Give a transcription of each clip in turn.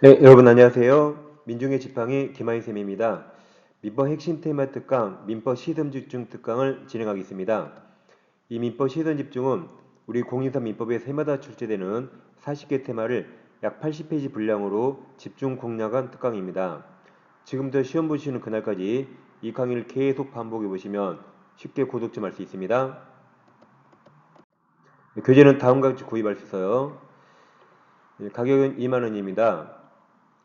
네, 여러분 안녕하세요. 민중의 지팡이 김하인쌤입니다. 민법 핵심 테마 특강, 민법 시험 집중 특강을 진행하겠습니다. 이 민법 시험 집중은 우리 공인사 민법에서 해마다 출제되는 40개 테마를 약 80페이지 분량으로 집중 공략한 특강입니다. 지금부터 시험 보시는 그날까지 이 강의를 계속 반복해 보시면 쉽게 고득점할 수 있습니다. 교재는 다음과 같이 구입할 수 있어요. 가격은 2만원입니다.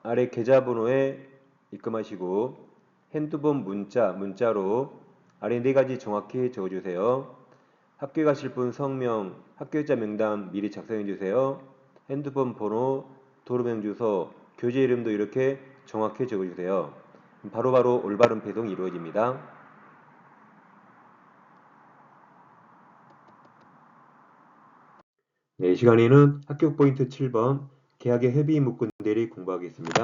아래 계좌번호에 입금하시고 핸드폰 문자로 아래 네 가지 정확히 적어주세요. 학교 가실 분 성명, 학교자 명단 미리 작성해 주세요. 핸드폰 번호, 도로명 주소, 교재 이름도 이렇게 정확히 적어주세요. 바로바로 올바른 배송이 이루어집니다. 네, 이 시간에는 학교 포인트 7번 계약의 협의 문구들이 공부하겠습니다.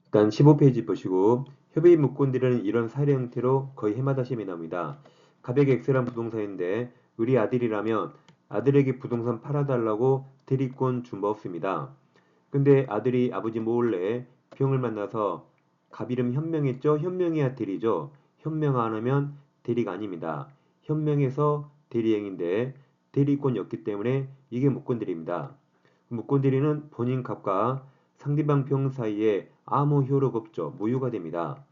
일단 15페이지 보시고 협의 문구들은 이런 사례 형태로 거의 해마다 시험에 나옵니다. 가백이 X란 부동산인데 우리 아들이라면 아들에게 부동산 팔아달라고 대리권 준 바 없습니다. 근데 아들이 아버지 몰래 병을 만나서 갑 이름 현명했죠? 현명해야 대리죠. 현명 안 하면 대리가 아닙니다. 현명해서 대리행인데 대리권이었기 때문에 이게 무권대리입니다. 무권대리는 본인 갑과 상대방 병 사이에 아무 효력 없죠. 무효가 됩니다.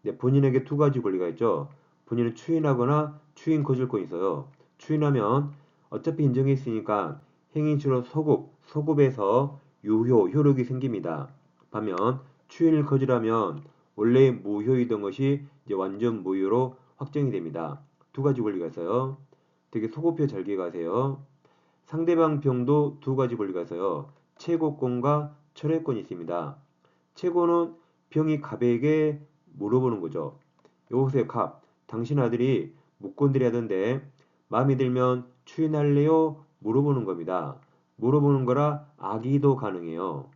네, 본인에게 두 가지 권리가 있죠. 본인은 추인하거나 추인 거절권이 있어요. 추인하면 어차피 인정했으니까 행위주로 소급에서 유효, 효력이 생깁니다. 반면 추인을 거절하면 원래 무효이던 것이 이제 완전 무효로 확정이 됩니다. 두 가지 권리가 있어요. 되게 소급표 잘 기억하세요. 상대방 병도 두 가지 권리가 있어요. 최고권과 철회권이 있습니다. 최고는 병이 갑에게 물어보는 거죠. 여보세요, 갑. 당신 아들이 무권들이 하던데 마음에 들면 추인할래요? 물어보는 겁니다. 물어보는 거라 악의도 가능해요.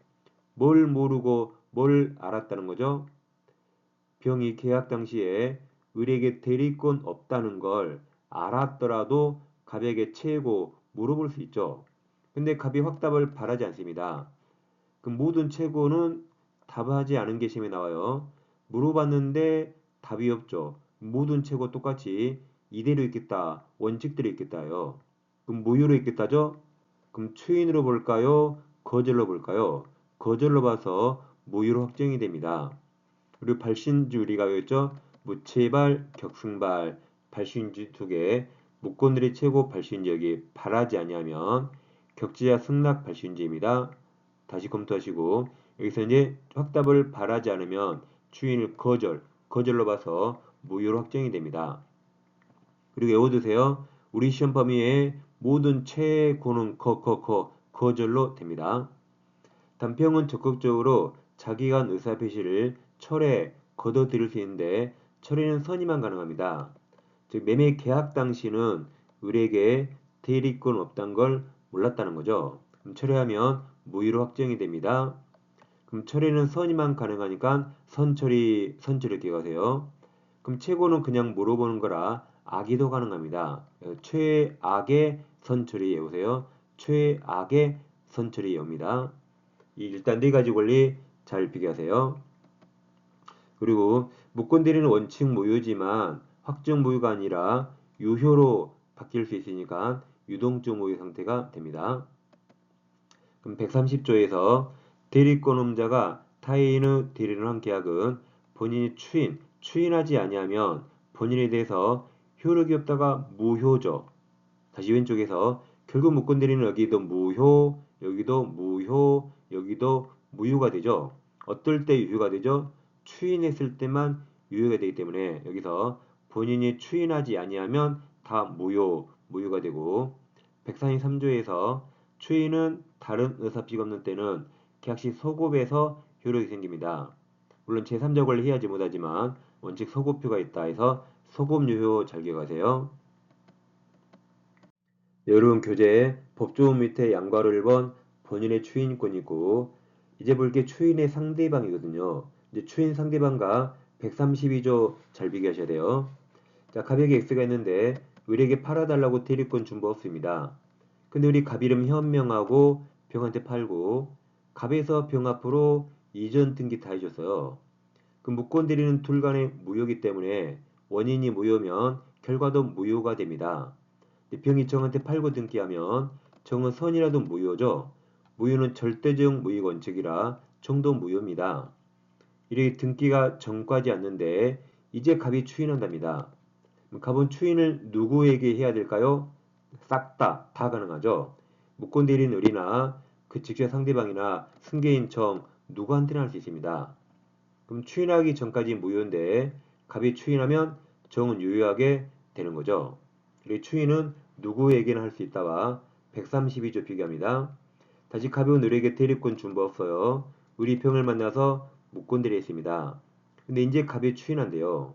뭘 모르고 뭘 알았다는 거죠? 병이 계약 당시에 을에게 대리권 없다는 걸 알았더라도 갑에게 최고 물어볼 수 있죠. 근데 갑이 확답을 바라지 않습니다. 그 모든 최고는 답하지 않은 게 시험에 나와요. 물어봤는데 답이 없죠. 모든 최고 똑같이 이대로 있겠다. 원칙대로 있겠다요. 그럼 무효로 있겠다죠? 그럼 추인으로 볼까요? 거절로 볼까요? 거절로 봐서 무효로 확정이 됩니다. 그리고 발신지 우리가 외웠죠? 무체발, 격승발, 발신지 두 개. 무권들의 최고 발신지 여기 바라지 아니하면 격지야 승낙 발신지입니다. 다시 검토하시고 여기서 이제 확답을 바라지 않으면 추인을 거절로 봐서 무효로 확정이 됩니다. 그리고 외워두세요. 우리 시험 범위의 모든 최고는 거절로 됩니다. 단평은 적극적으로 자기가 한 의사표시를 철회, 거둬들일 수 있는데 철회는 선의만 가능합니다. 즉 매매 계약 당시는 을에게 대리권 없다는 걸 몰랐다는 거죠. 그럼 철회하면 무효로 확정이 됩니다. 그럼 철회는 선의만 가능하니까 선처리 기억하세요. 그럼 최고는 그냥 물어보는 거라 악의도 가능합니다. 최악의 선처리 외우세요. 최악의 선처리 외웁니다. 일단 네 가지 권리 잘 비교하세요. 그리고 무권대리는 원칙 무효지만 확정 무효가 아니라 유효로 바뀔 수 있으니까 유동적 무효 상태가 됩니다. 그럼 130조에서 대리권음자가 타인의 대리를 한 계약은 본인이 추인하지 아니하면 본인에 대해서 효력이 없다가 무효죠. 다시 왼쪽에서 결국 무권대리는 여기도 무효, 여기도 무효, 여기도 무효가 되죠. 어떨 때 유효가 되죠? 추인했을 때만 유효가 되기 때문에 여기서 본인이 추인하지 아니하면 다 무효가 되고 143조에서 추인은 다른 의사표시가 없는 때는 계약시 소급에서 효력이 생깁니다. 물론 제3자 권리 해야지 못하지만 원칙 소급표가 있다 해서 소급 유효 잘 기억하세요. 여러분 교재에 법조문 밑에 양괄호 1번 본인의 추인권이 있고 이제 볼 게 추인의 상대방이거든요. 이제 추인 상대방과 132조 잘 비교하셔야 돼요. 자, 갑에게 X가 있는데 을에게 팔아달라고 대리권 준 바 없습니다. 근데 우리 갑 이름 현명하고 병한테 팔고 갑에서 병 앞으로 이전 등기 다 해줬어요. 그 무권 대리는 둘 간의 무효이기 때문에 원인이 무효면 결과도 무효가 됩니다. 병이 정한테 팔고 등기하면 정은 선이라도 무효죠. 무효는 절대적 무효 원칙이라 정도 무효입니다. 이렇게 등기가 정과하지 않는데 이제 갑이 추인한답니다. 갑은 추인을 누구에게 해야 될까요? 싹 다 가능하죠. 무권 대리인 을이나 그 직접 상대방이나 승계인청 누구한테나 할 수 있습니다. 그럼 추인하기 전까지 무효인데 갑이 추인하면 정은 유효하게 되는 거죠. 그리고 추인은 누구에게나 할 수 있다와 132조 비교합니다. 다시 가벼운 을에게 대리권 준법 없어요. 을이 병을 만나서 무권대리 했습니다. 근데 이제 갑이 추인한대요.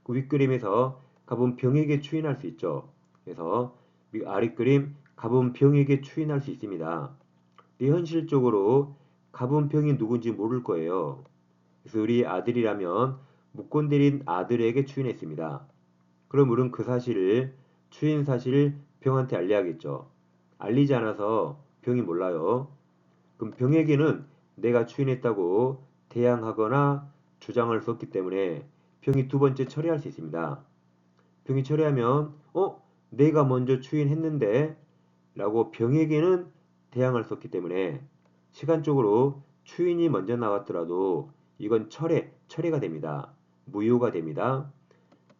그 윗그림에서 갑은 병에게 추인할 수 있죠. 그래서 아랫그림 갑은 병에게 추인할 수 있습니다. 근데 현실적으로 갑은 병이 누군지 모를 거예요. 그래서 우리 아들이라면 무권대리인 아들에게 추인했습니다. 그럼 우리는 그 사실을 추인 사실을 병한테 알려야겠죠. 알리지 않아서 병이 몰라요. 그럼 병에게는 내가 추인했다고 대항하거나 주장할 수 없기 때문에 병이 두 번째 철회할 수 있습니다. 병이 철회하면 내가 먼저 추인했는데 라고 병에게는 대항할 수 없기 때문에 시간적으로 추인이 먼저 나왔더라도 이건 철회가 됩니다. 무효가 됩니다.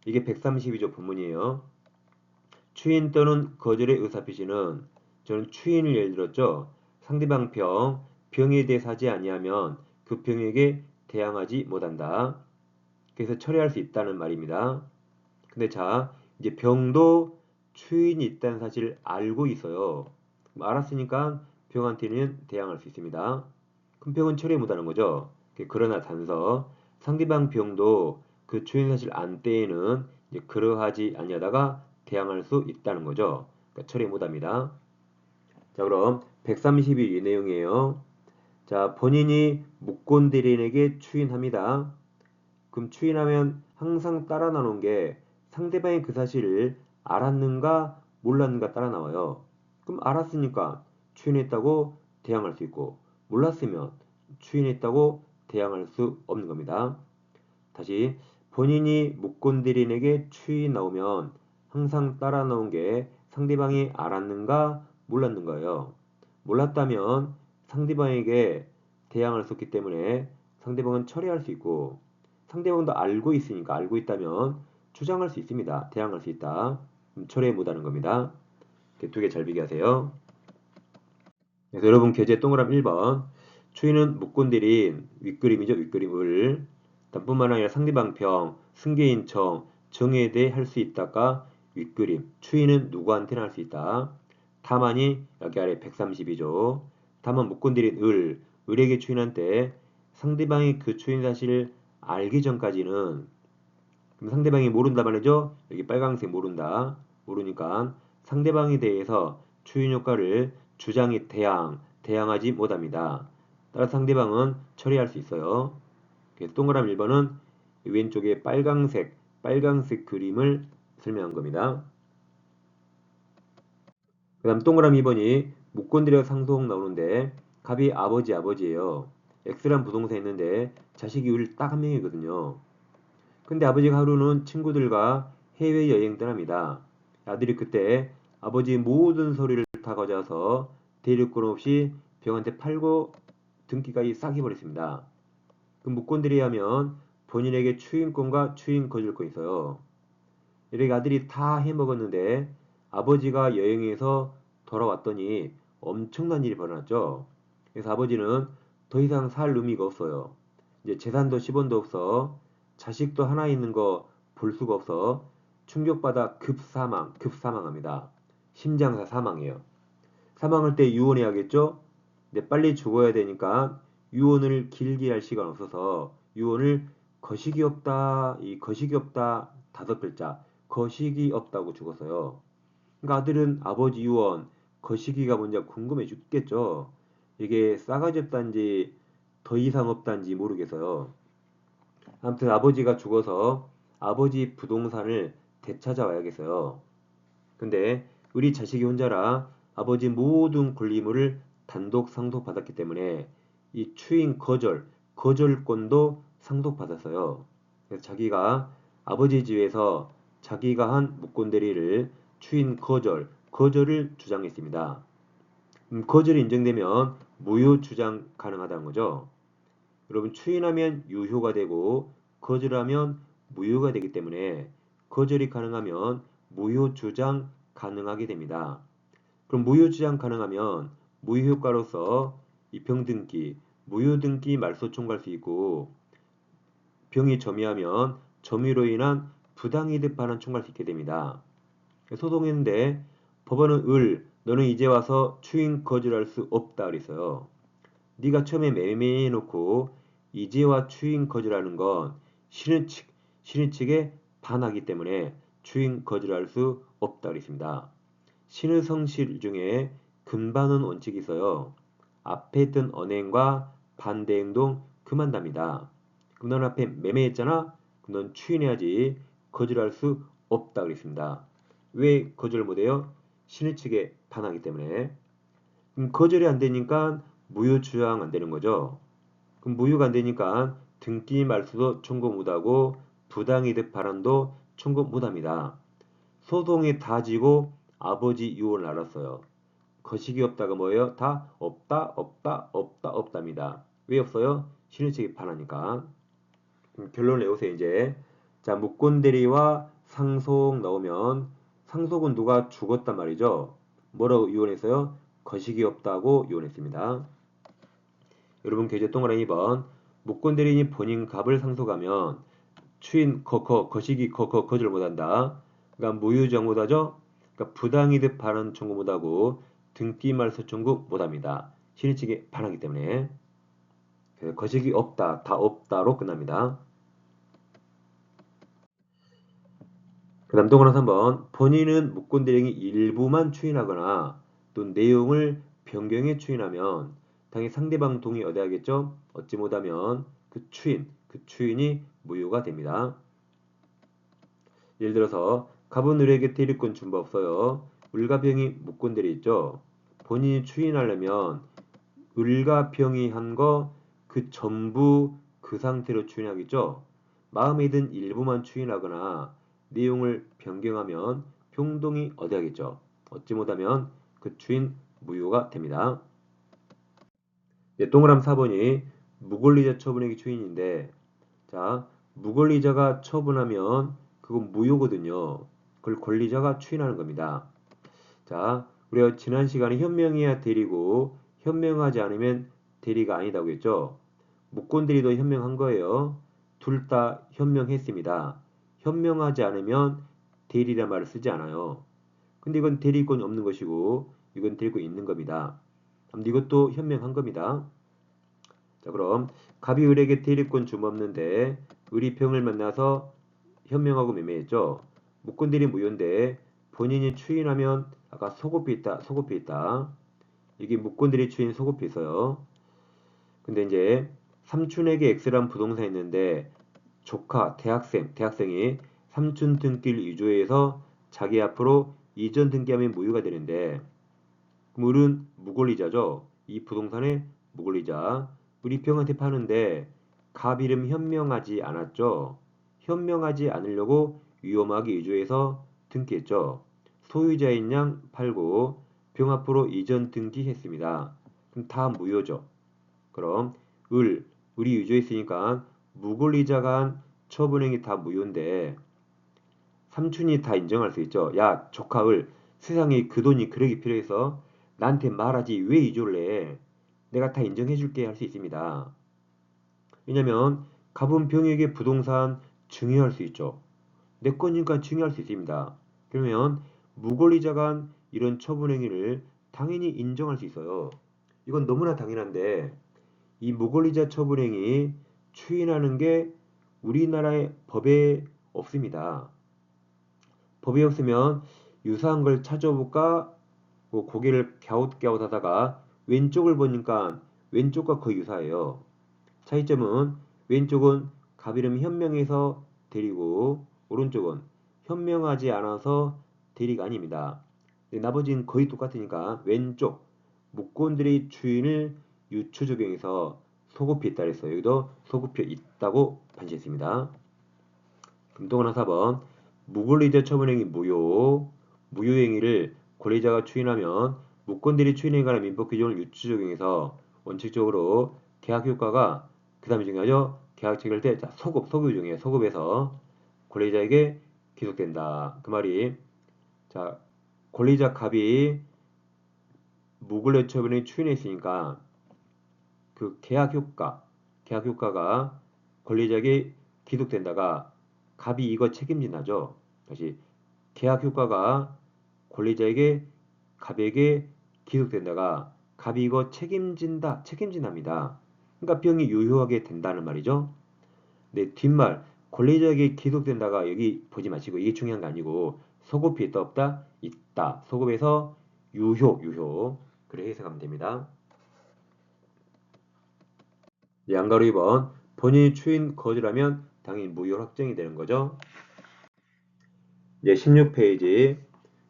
이게 132조 본문이에요. 추인 또는 거절의 의사표시는 저는 추인을 예를 들었죠. 상대방 병에 대해 사지 아니하면 그 병에게 대항하지 못한다. 그래서 철회할 수 있다는 말입니다. 근데 자, 이제 병도 추인이 있다는 사실을 알고 있어요. 알았으니까 병한테는 대항할 수 있습니다. 그럼 병은 처리 못하는 거죠. 그러나 단서 상대방 병도 그 추인 사실 안 때에는 이제 그러하지 아니하다가 대항할 수 있다는 거죠. 그러니까 처리 못합니다. 자, 그럼 132이 내용이에요. 자, 본인이 무권 대리인에게 추인합니다. 그럼 추인하면 항상 따라 나오는 게 상대방이 그 사실을 알았는가 몰랐는가 따라 나와요. 그럼 알았으니까 추인했다고 대항할 수 있고 몰랐으면 추인했다고 대항할 수 없는 겁니다. 다시 본인이 무권 대리인에게 추인 나오면 항상 따라 나온 게 상대방이 알았는가 몰랐는가예요. 몰랐다면 상대방에게 대항할 수 없기 때문에 상대방은 철회할 수 있고 상대방도 알고 있으니까 알고 있다면 주장할 수 있습니다. 대항할 수 있다. 철회 못하는 겁니다. 두 개 잘 비교하세요. 그래서 여러분 교재 동그라미 1번 추인은 무권대리인 윗그림이죠. 윗그림을 단뿐만 아니라 상대방 병, 승계인 정에 대해 할 수 있다가 윗그림 추인은 누구한테나 할 수 있다. 다만이 여기 아래 132조 다만 무권대리인 을에게 추인한 때 상대방이 그 추인 사실을 알기 전까지는 그럼 상대방이 모른다 말이죠. 여기 빨강색 모른다. 모르니까 상대방에 대해서 추인 효과를 주장이 대항하지 못합니다. 따라서 상대방은 처리할 수 있어요. 그래서 동그라미 1번은 왼쪽에 빨강색 그림을 설명한 겁니다. 그 다음 동그라미 2번이 무권대리가 상속 나오는데 갑이 아버지예요. X란 부동산 있는데 자식이 우리 딱 한 명이거든요. 근데 아버지가 하루는 친구들과 해외여행 떠납니다. 아들이 그때 아버지 모든 서류를 다 가져와서 대리권 없이 병한테 팔고 등기까지 싹 해버렸습니다. 그 무권들이 하면 본인에게 추인권과 추인 거절권이 있어요. 이렇게 아들이 다 해먹었는데 아버지가 여행에서 돌아왔더니 엄청난 일이 벌어졌죠. 그래서 아버지는 더 이상 살 의미가 없어요. 이제 재산도 10원도 없어. 자식도 하나 있는 거 볼 수가 없어. 충격받아 급사망합니다. 심장사 사망해요. 사망할 때 유언해야겠죠? 근데 빨리 죽어야 되니까 유언을 길게 할 시간 없어서 유언을 거식이 없다, 이 거식이 없다 5글자 거식이 없다고 죽었어요. 그러니까 아들은 아버지 유언 거식이가 뭔지 궁금해 죽겠죠. 이게 싸가지 없단지 더 이상 없단지 모르겠어요. 아무튼 아버지가 죽어서 아버지 부동산을 되찾아와야겠어요. 근데 우리 자식이 혼자라 아버지 모든 권리물을 단독 상속받았기 때문에 이 추인 거절권도 상속받았어요. 그래서 자기가 아버지 집에서 자기가 한 묵곤대리를 추인 거절을 주장했습니다. 거절이 인정되면 무효 주장 가능하다는 거죠. 여러분 추인하면 유효가 되고 거절하면 무효가 되기 때문에 거절이 가능하면 무효 주장 가능하게 됩니다. 그럼 무효 주장 가능하면 무효 효과로서 이 병등기, 무효등기 말소 청구할 수 있고 병이 점유하면 점유로 인한 부당이득 반환 청구할 수 있게 됩니다. 소송했는데 법원은 너는 이제 와서 추인 거절할 수 없다 그랬어요. 네가 처음에 매매해놓고 이제와 추인 거절하는 건 신의 측에 반하기 때문에 추인 거절할 수 없다 그랬습니다. 신의 성실 중에 금반원 원칙이 있어요. 앞에 있던 언행과 반대 행동 그만답니다. 그럼 넌 앞에 매매했잖아? 그럼 넌 추인해야지 거절할 수 없다 그랬습니다. 왜 거절 못해요? 신의 측에 반하기 때문에. 거절이 안 되니까 무효 주장 안 되는 거죠. 그럼 무효가 안 되니까 등기 말소도 청구 못하고 부당이득 반환도 청구 못합니다. 소송이 다 지고 아버지 유언을 알았어요. 거식이 없다가 뭐예요? 다 없답니다. 왜 없어요? 신의 측에 반하니까. 결론 내오세요 이제. 자, 묵곤대리와 상속 나오면 상속은 누가 죽었단 말이죠. 뭐라고 유언했어요? 거식이 없다고 유언했습니다. 여러분 계좌 동그라미 2번. 묵곤대리인이 본인 값을 상속하면 추인 거식이 거절 못한다. 그러니까 무효주장 못하죠. 그러니까 부당이득 반환 청구 못하고 등기 말소 청구 못합니다. 신의 측에 반하기 때문에. 거식이 없다, 다 없다로 끝납니다. 그 다음 동그라미 3번. 본인은 묵곤대리인이 일부만 추인하거나 또 내용을 변경해 추인하면 당연히 상대방 동의 얻어야 겠죠. 얻지 못하면 그 추인이 무효가 됩니다. 예를 들어서 갑은 을에게 대리권 준바 없어요. 을과 병이 묵곤대리 있죠. 본인이 추인하려면 을과 병이 한 거 그 전부 그 상태로 추인하겠죠. 마음에 든 일부만 추인하거나 내용을 변경하면 평동이 얻어야겠죠. 얻지 못하면 그 추인 무효가 됩니다. 네, 동그라미 4번이 무권리자 처분액이 추인인데 자, 무권리자가 처분하면 그건 무효거든요. 그걸 권리자가 추인하는 겁니다. 자, 우리가 지난 시간에 현명해야 대리고 현명하지 않으면 대리가 아니다고 했죠. 묵곤대리도 현명한 거예요. 둘 다 현명했습니다. 현명하지 않으면 대리란 말을 쓰지 않아요. 근데 이건 대리권이 없는 것이고 이건 대리권이 있는 겁니다. 이것도 현명한 겁니다. 자, 그럼 갑이 을에게 대리권 주없는데 을이 병을 만나서 현명하고 매매했죠. 묵곤대리 무효인데 본인이 추인하면 아까 소급이 있다. 이게 묵곤대리 추인 소급이 있어요. 근데 이제 삼촌에게 X란 부동산이 있는데 조카, 대학생이 삼촌 등기를 위조해서 자기 앞으로 이전 등기하면 무효가 되는데 을은 무권리자죠. 이 부동산의 무권리자. 우리 병한테 파는데 갑 이름 현명하지 않았죠. 현명하지 않으려고 위험하게 위조해서 등기했죠. 소유자인 양 팔고 병 앞으로 이전 등기했습니다. 그럼 다 무효죠. 그럼 을이 위조했으니까 무권리자가 한 처분행위 다 무효인데 삼촌이 다 인정할 수 있죠. 야, 조카 세상에 그 돈이 그러기 필요해서 나한테 말하지 왜 위조를 해? 내가 다 인정해줄게 할 수 있습니다. 왜냐면 갑은 병에게 부동산 증여할 수 있죠. 내 거니까 증여할 수 있습니다. 그러면 무권리자가 한 이런 처분행위를 당연히 인정할 수 있어요. 이건 너무나 당연한데 이 무권리자 처분행위 추인하는 게 우리나라의 법에 없습니다. 법이 없으면 유사한 걸 찾아볼까 고개를 갸웃갸웃하다가 왼쪽을 보니까 왼쪽과 거의 유사해요. 차이점은 왼쪽은 갑 이름 현명해서 대리고 오른쪽은 현명하지 않아서 대리가 아닙니다. 나머지는 거의 똑같으니까 왼쪽 묵곤대리 추인을 유추 적용해서 소급이 있다 그랬어요. 여기도 소급이 있다고 판시했습니다. 그럼 또 하나 4번. 무권리자 처분행위 무효. 무효행위를 권리자가 추인하면 무권들이 추인에 관한 민법 규정을 유추 적용해서 원칙적으로 계약 효과가 그 다음에 중요하죠. 계약 체결 때 소급 규정이에요. 소급에서 권리자에게 기속된다. 그 말이 자 권리자 갑이 무권리 처분에 추인했으니까 그 계약 효과가 권리자에게 기속된다가 갑이 이거 책임진다죠. 다시 계약 효과가 권리자에게 갑에게 기속된다가 갑이 이거 책임진답니다. 그러니까 병이 유효하게 된다는 말이죠. 네, 뒷말 권리자에게 기속된다가 여기 보지 마시고 이게 중요한 거 아니고 소급이 있다 없다 있다. 소급에서 유효 그래 해석하면 됩니다. 네, 양가로 2번 본인이 추인 거절하면 당연히 무효 확정이 되는 거죠. 이제 16페이지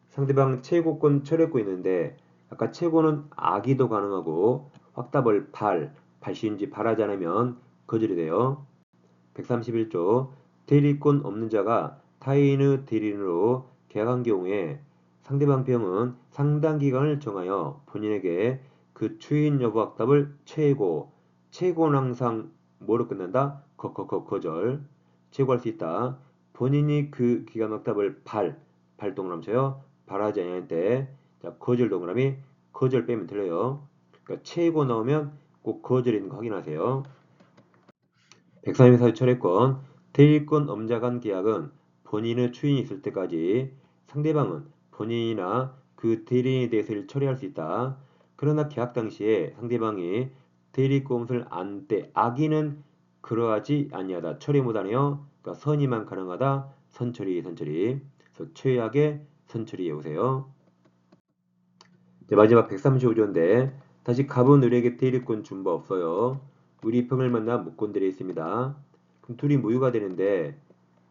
상대방 최고권 철회권 있는데 아까 최고는 악의도 가능하고 확답을 발시인지 바라지 않으면 거절이 돼요. 131조 대리권 없는 자가 타인의 대리인으로 계약한 경우에 상대방 병은 상당 기간을 정하여 본인에게 그 추인 여부 확답을 최고는 항상 뭐로 끝난다? 거절 최고할 수 있다. 본인이 그 기간 확답을 발동그라미 쳐요. 발하지 않을 때 거절 동그라미 거절 빼면 틀려요. 그러니까 최고 나오면 꼭 거절 있는 거 확인하세요. 134조 철회권 대리권 엄자 간 계약은 본인의 추인이 있을 때까지 상대방은 본인이나 그 대리인에 대해서 처리할 수 있다. 그러나 계약 당시에 상대방이 대리권을 안 때 악의는 그러하지 아니하다. 처리 못하네요. 그러니까 선의만 가능하다. 선처리. 그래서 최악의 선처리 해오세요. 마지막 135조인데 다시 갑은 의뢰에게 대리권 준 바 없어요. 의리평을 만나 무권들이 있습니다. 그럼 둘이 무효가 되는데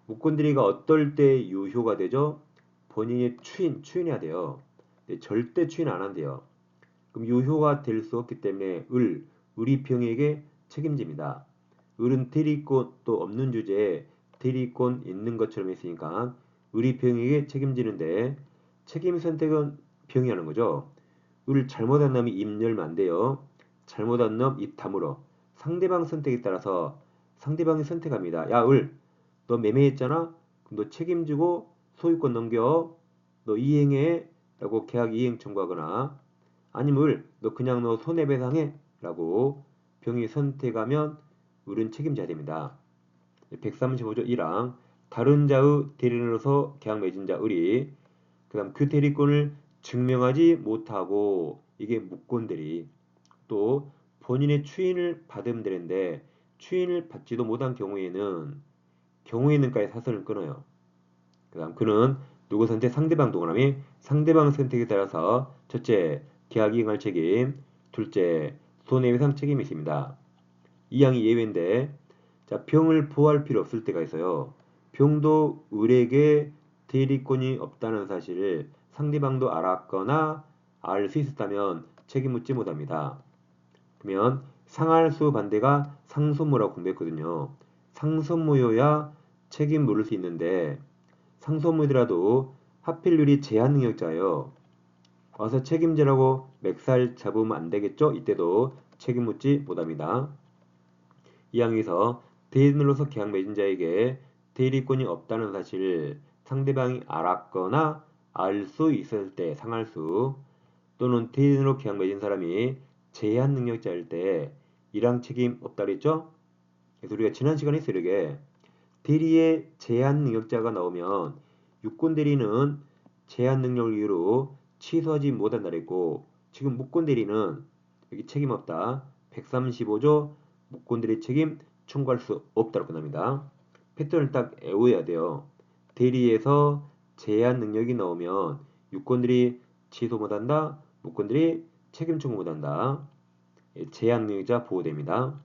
무권들이가 어떨 때 유효가 되죠? 본인이 추인해야 돼요. 절대 추인 안 한대요. 그럼 유효가 될 수 없기 때문에 의리평에게 책임집니다. 을은 대리권도 없는 주제에 대리권 있는 것처럼 했으니까 의리평에게 책임지는데 책임 선택은 병이 하는 거죠. 을 잘못한 놈이 입 열면 안 돼요. 잘못한 놈 입 다물어. 상대방 선택에 따라서 상대방이 선택합니다. 야, 너 매매했잖아? 그럼 너 책임지고 소유권 넘겨. 너 이행해. 라고 계약 이행 청구하거나 아니면 너 손해배상해. 라고 병이 선택하면 을은 책임져야 됩니다. 135조 1항 다른 자의 대리인으로서 계약 맺은 자 을이 그 다음 그 대리권을 증명하지 못하고 이게 무권대리 또 본인의 추인을 받으면 되는데 추인을 받지도 못한 경우에는까지 사선을 끊어요. 그 다음 그는 누구 선택 상대방 동그라미 상대방 선택에 따라서 첫째 계약 이행할 책임 둘째 손해배상 책임이 있습니다. 이 항이 예외인데 자, 병을 보호할 필요 없을 때가 있어요. 병도 을에게 대리권이 없다는 사실을 상대방도 알았거나 알 수 있었다면 책임 묻지 못합니다. 그러면 상할수 반대가 상소무라고 공부했거든요. 상소무여야 책임 물을 수 있는데 상소무더라도 하필 제한 능력자예요. 와서 책임지라고 멱살 잡으면 안 되겠죠? 이때도 책임 묻지 못합니다. 이 항에서 대리인으로서 계약 맺은 자에게 대리권이 없다는 사실을 상대방이 알았거나 알 수 있을 때 상할수 또는 대리인으로 계약 맺은 사람이 제한 능력자일 때 이랑 책임 없다 그랬죠? 그래서 우리가 지난 시간에 했어요. 이렇게 대리의 제한 능력자가 나오면 유권 대리는 제한 능력을 이유로 취소하지 못한다 그랬고 지금 무권 대리는 여기 책임 없다. 135조 무권 대리 책임 청구할 수 없다고 끝납니다. 패턴을 딱 외워야 돼요. 대리에서 제한 능력이 나오면 유권들이 취소 못한다. 무권들이 책임 청구 못한다. 제한 능력자 보호됩니다.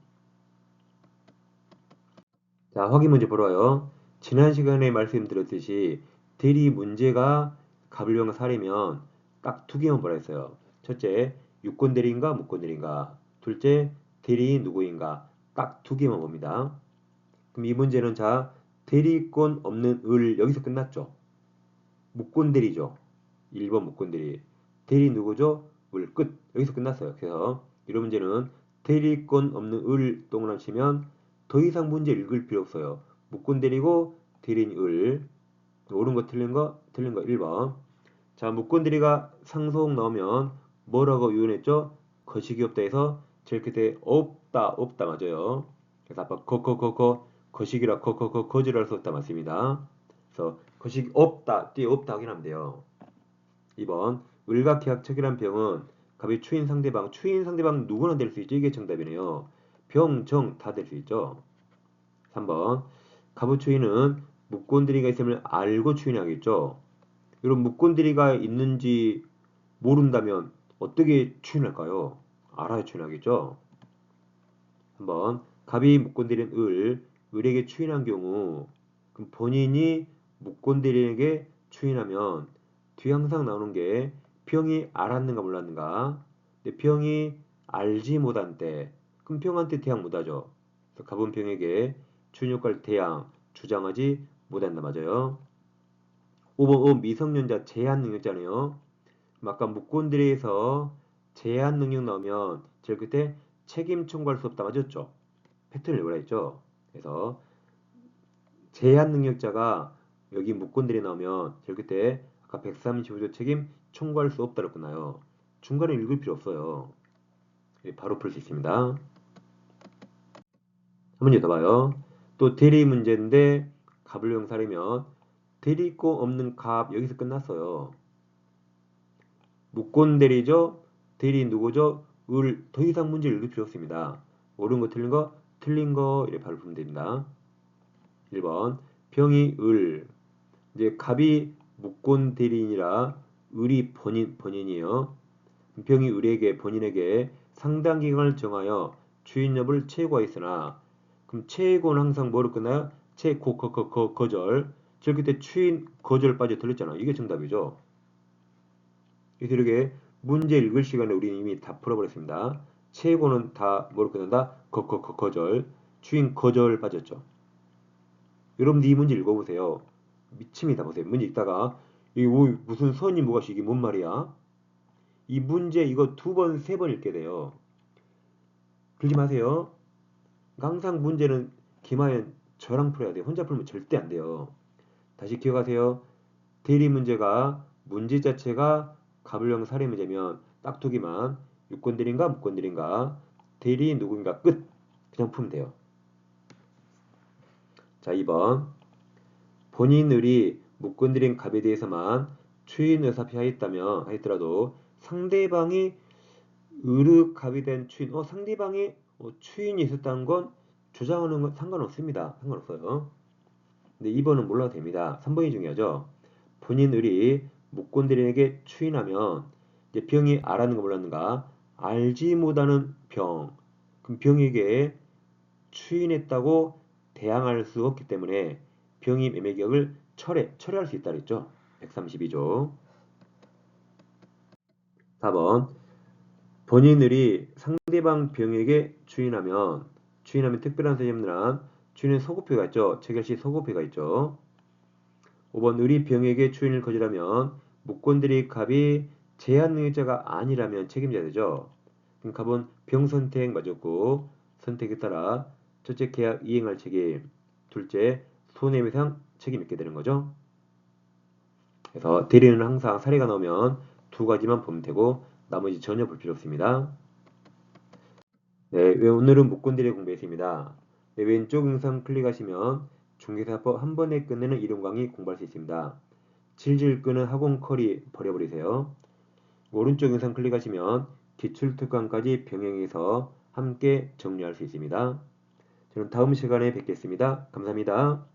자, 확인 문제 보러 와요. 지난 시간에 말씀드렸듯이 대리 문제가 갑을병 사례면 딱 두 개만 보라 했어요. 첫째, 유권 대리인가 무권 대리인가. 둘째, 대리인이 누구인가 딱 두 개만 봅니다. 그럼 이 문제는 자 대리권 없는 을 여기서 끝났죠. 무권대리죠. 1번 무권대리. 대리 누구죠? 을 끝. 여기서 끝났어요. 그래서 이런 문제는 대리권 없는 을 동그라미 치면 더 이상 문제 읽을 필요 없어요. 무권대리고 대리인 을. 옳은 거 틀린 거 1번. 자, 무권대리가 상속 나오면 뭐라고 유언했죠? 거시기 없다 해서 제일 끝에 없다 맞아요. 그래서 아까 거시기라 거지랄 수 없다 맞습니다. 그래서 거시기 없다 뒤에 없다 확인하면 돼요. 2번 을각계약척이란 병은 갑이 추인 상대방 누구나 될 수 있죠. 이게 정답이네요. 병, 정 다 될 수 있죠. 3번 갑의 추인은 무권대리가 있음을 알고 추인하겠죠. 이런 무권대리가 있는지 모른다면 어떻게 추인할까요? 알아야 추인하겠죠. 한번 갑이 무권대리인 을에게 추인한 경우 그럼 본인이 무권대리에게 추인하면 뒤에 항상 나오는 게 병이 알았는가 몰랐는가. 근데 병이 알지 못한 때 그럼 병한테 대항 못하죠. 그래서 갑은 병에게 추인 효과를 대항 주장하지 못한다 맞아요. 5번 미성년자 제한 능력자네요. 아까 무권대리에서 제한 능력 나오면 제일 끝에 책임 청구할 수 없다 맞았죠? 패턴을 외우라 했죠? 그래서 제한 능력자가 여기 무권대리 나오면 제일 끝에 아까 135조 책임 청구할 수 없다로 끝나요. 중간에 읽을 필요 없어요. 바로 풀 수 있습니다. 한 문제 더 봐요. 또 대리 문제인데 갑을 용사리면 대리 있고 없는 갑 여기서 끝났어요. 무권대리죠? 대리 누구죠? 을 더 이상 문제 읽을 필요 없습니다. 옳은 거 틀린 거 이렇게 바로 풀면 됩니다. 1번 병이 을 이제 갑이 무권대리인이라 을이 본인이에요. 병이 을에게 본인에게 상당 기간을 정하여 추인 여부를 최고하였으나 그럼 최고는 항상 뭐로 끝나요? 거절 즉 그때 추인 거절 빠져 들렸잖아. 이게 정답이죠. 그래서 이렇게 문제 읽을 시간에 우리는 이미 다 풀어버렸습니다. 최고는 다 뭐로 끝난다? 거절 추인 거절 빠졌죠. 여러분들 이 문제 읽어보세요. 미칩니다. 보세요. 문제 읽다가 이 무슨 선이 뭐가시 이게 뭔 말이야? 이 문제 이거 2번, 3번 읽게 돼요. 그러지 마세요. 항상 문제는 김하연 저랑 풀어야 돼요. 혼자 풀면 절대 안 돼요. 다시 기억하세요. 대리 문제가 문제 자체가 가불형 살해 문제면 딱 두 개만 유권대리인가 무권대리인가 대리 누구인가 끝 그냥 풀면 돼요. 자 2번 본인들이 무권대리인 갑에 대해서만 추인 의사표하였다면 하였더라도 상대방이 을의 갑이 된 추인 상대방이 추인이 있었다는 건 주장하는 건 상관없습니다. 상관없어요. 근데 2번은 몰라도 됩니다. 3번이 중요하죠. 본인 을이 무권대리인에게 추인하면 이제 병이 알았는가 몰랐는가 알지 못하는 병 그럼 병에게 추인했다고 대항할 수 없기 때문에 병이 매매계약을 철회할 수 있다 그랬죠. 132조 4번 본인들이 상대방 병에게 추인하면 특별한 사유는 추인은 소급표가 있죠. 체결시 소급표가 있죠. 5번 을이 병에게 추인을 거절하면 무권대리 갑이 제한 능력자가 아니라면 책임져야 되죠. 그럼 갑은 병 선택 맞았고 선택에 따라 첫째 계약 이행할 책임, 둘째 손해배상 책임 있게 되는 거죠. 그래서 대리는 항상 사례가 나오면 두 가지만 보면 되고 나머지 전혀 볼 필요 없습니다. 네, 오늘은 무권대리 공부했습니다. 네, 왼쪽 영상 클릭하시면 중개사법 한 번에 끝내는 이론 강의 공부할 수 있습니다. 질질 끄는 학원 커리 버려버리세요. 오른쪽 영상 클릭하시면 기출특강까지 병행해서 함께 정리할 수 있습니다. 저는 다음 시간에 뵙겠습니다. 감사합니다.